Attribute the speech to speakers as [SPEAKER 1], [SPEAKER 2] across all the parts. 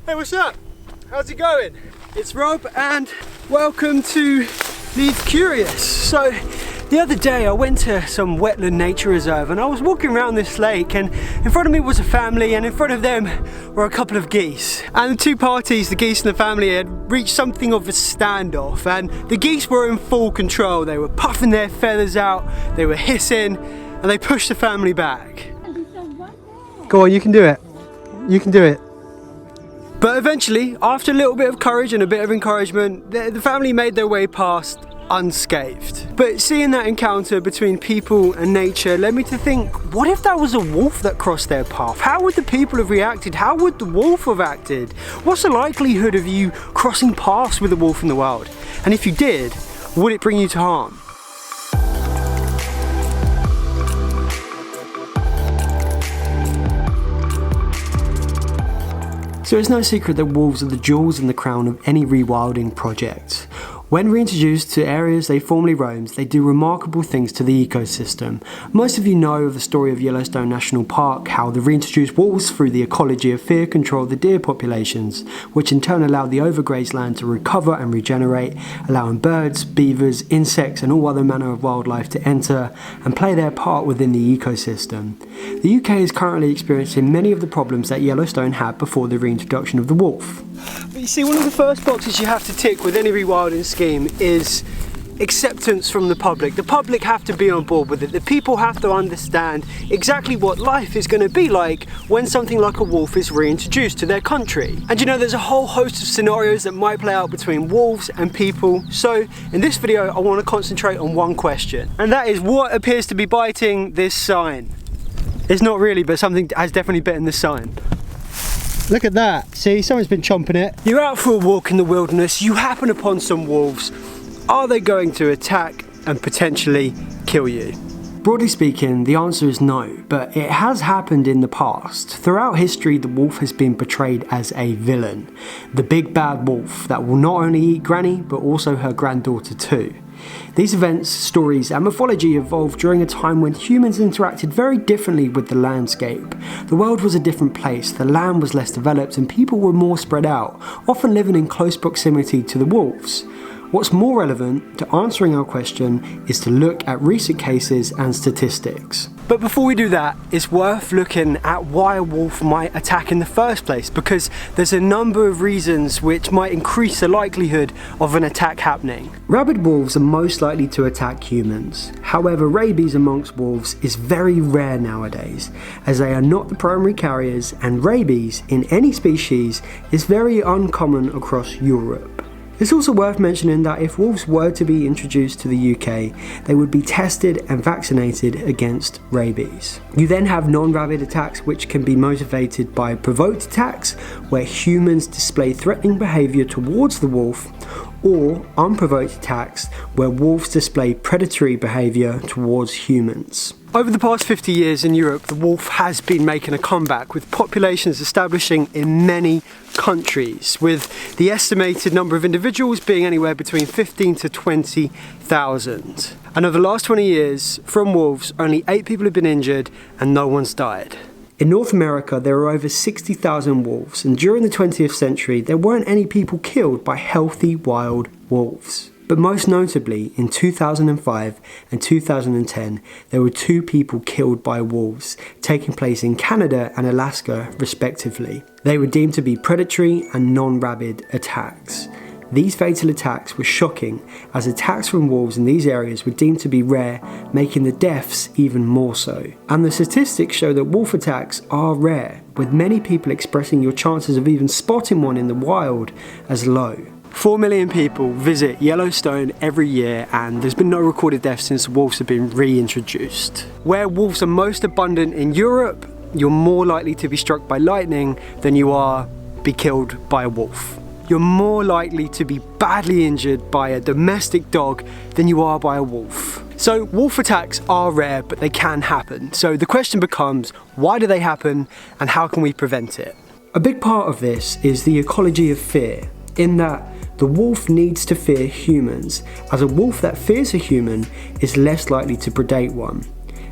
[SPEAKER 1] Hey, what's up? How's it going? It's Rob and welcome to Leeds Curious. So the other day I went to some wetland nature reserve and I was walking around this lake, and in front of me was a family and in front of them were a couple of geese. And the two parties, the geese and the family, had reached something of a standoff, and the geese were in full control. They were puffing their feathers out, they were hissing, and they pushed the family back. Go on, you can do it. You can do it. But eventually, after a little bit of courage and a bit of encouragement, the family made their way past unscathed. But seeing that encounter between people and nature led me to think, what if that was a wolf that crossed their path? How would the people have reacted? How would the wolf have acted? What's the likelihood of you crossing paths with a wolf in the wild? And if you did, would it bring you to harm? So it's no secret that wolves are the jewels in the crown of any rewilding project. When reintroduced to areas they formerly roamed, they do remarkable things to the ecosystem. Most of you know of the story of Yellowstone National Park, how the reintroduced wolves through the ecology of fear controlled the deer populations, which in turn allowed the overgrazed land to recover and regenerate, allowing birds, beavers, insects and all other manner of wildlife to enter and play their part within the ecosystem. The UK is currently experiencing many of the problems that Yellowstone had before the reintroduction of the wolf. But you see, one of the first boxes you have to tick with any rewilding scheme is acceptance from the public. The public have to be on board with it. The people have to understand exactly what life is going to be like when something like a wolf is reintroduced to their country. And you know, there's a whole host of scenarios that might play out between wolves and people. So in this video, I want to concentrate on one question, and that is what appears to be biting this sign. It's not really, but something has definitely bitten this sign. Look at that. See, someone's been chomping it. You're out for a walk in the wilderness, you happen upon some wolves. Are they going to attack and potentially kill you? Broadly speaking, the answer is no, but it has happened in the past. Throughout history, the wolf has been portrayed as a villain. The big bad wolf that will not only eat Granny, but also her granddaughter too. These events, stories and mythology evolved during a time when humans interacted very differently with the landscape. The world was a different place, the land was less developed and people were more spread out, often living in close proximity to the wolves. What's more relevant to answering our question is to look at recent cases and statistics. But before we do that, it's worth looking at why a wolf might attack in the first place, because there's a number of reasons which might increase the likelihood of an attack happening. Rabid wolves are most likely to attack humans. However, rabies amongst wolves is very rare nowadays, as they are not the primary carriers, and rabies in any species is very uncommon across Europe. It's also worth mentioning that if wolves were to be introduced to the UK, they would be tested and vaccinated against rabies. You then have non-rabid attacks, which can be motivated by provoked attacks, where humans display threatening behaviour towards the wolf, or unprovoked attacks, where wolves display predatory behaviour towards humans. Over the past 50 years in Europe, the wolf has been making a comeback, with populations establishing in many countries, with the estimated number of individuals being anywhere between 15 to 20,000. And over the last 20 years, from wolves, only 8 people have been injured and no one's died. In North America, there are over 60,000 wolves, and during the 20th century, there weren't any people killed by healthy wild wolves. But most notably, in 2005 and 2010, there were 2 people killed by wolves, taking place in Canada and Alaska, respectively. They were deemed to be predatory and non-rabid attacks. These fatal attacks were shocking, as attacks from wolves in these areas were deemed to be rare, making the deaths even more so. And the statistics show that wolf attacks are rare, with many people expressing your chances of even spotting one in the wild as low. 4 million people visit Yellowstone every year, and there's been no recorded deaths since wolves have been reintroduced. Where wolves are most abundant in Europe, you're more likely to be struck by lightning than you are be killed by a wolf. You're more likely to be badly injured by a domestic dog than you are by a wolf. So wolf attacks are rare, but they can happen. So the question becomes, why do they happen and how can we prevent it? A big part of this is the ecology of fear, in that the wolf needs to fear humans, as a wolf that fears a human is less likely to predate one.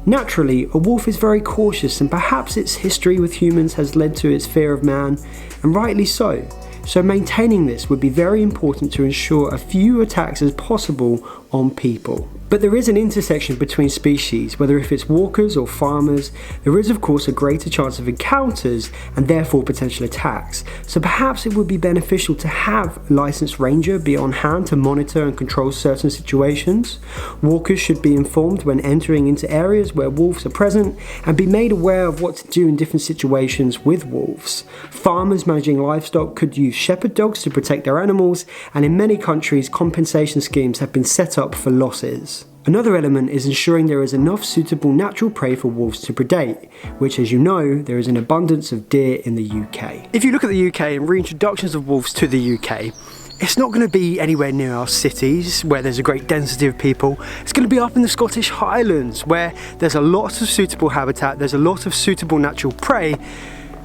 [SPEAKER 1] Naturally, a wolf is very cautious, and perhaps its history with humans has led to its fear of man, and rightly so. So maintaining this would be very important to ensure as few attacks as possible on people. But there is an intersection between species, whether if it's walkers or farmers, there is of course a greater chance of encounters and therefore potential attacks. So perhaps it would be beneficial to have a licensed ranger be on hand to monitor and control certain situations. Walkers should be informed when entering into areas where wolves are present and be made aware of what to do in different situations with wolves. Farmers managing livestock could use shepherd dogs to protect their animals, and in many countries compensation schemes have been set up for losses. Another element is ensuring there is enough suitable natural prey for wolves to predate, which, as you know, there is an abundance of deer in the UK. If you look at the UK and reintroductions of wolves to the UK, it's not going to be anywhere near our cities where there's a great density of people. It's going to be up in the Scottish Highlands where there's a lot of suitable habitat, there's a lot of suitable natural prey,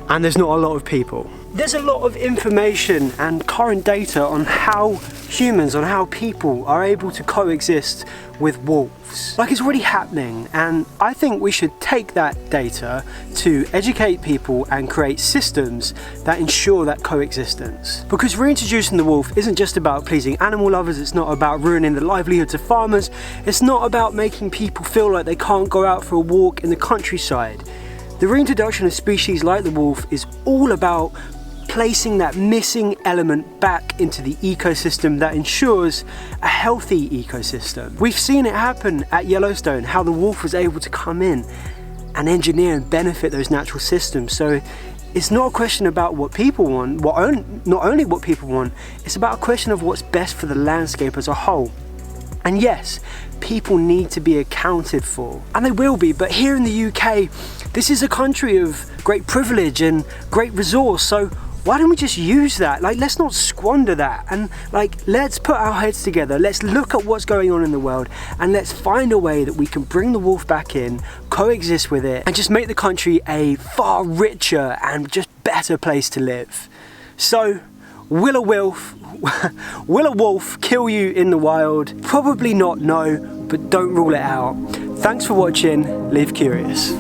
[SPEAKER 1] and there's not a lot of people. There's a lot of information and current data on how humans, on how people are able to coexist with wolves. Like, it's already happening, and I think we should take that data to educate people and create systems that ensure that coexistence. Because reintroducing the wolf isn't just about pleasing animal lovers, it's not about ruining the livelihoods of farmers, it's not about making people feel like they can't go out for a walk in the countryside. The reintroduction of species like the wolf is all about placing that missing element back into the ecosystem that ensures a healthy ecosystem. We've seen it happen at Yellowstone, how the wolf was able to come in and engineer and benefit those natural systems. So it's not a question about what people want, not only what people want, it's about a question of what's best for the landscape as a whole. And yes, people need to be accounted for, and they will be, but here in the UK, this is a country of great privilege and great resource, so why don't we just use that? Like, let's not squander that, and let's put our heads together, let's look at what's going on in the world, and let's find a way that we can bring the wolf back in, coexist with it, and just make the country a far richer and just better place to live. So, will a wolf kill you in the wild? Probably not, no, but don't rule it out. Thanks for watching, live curious.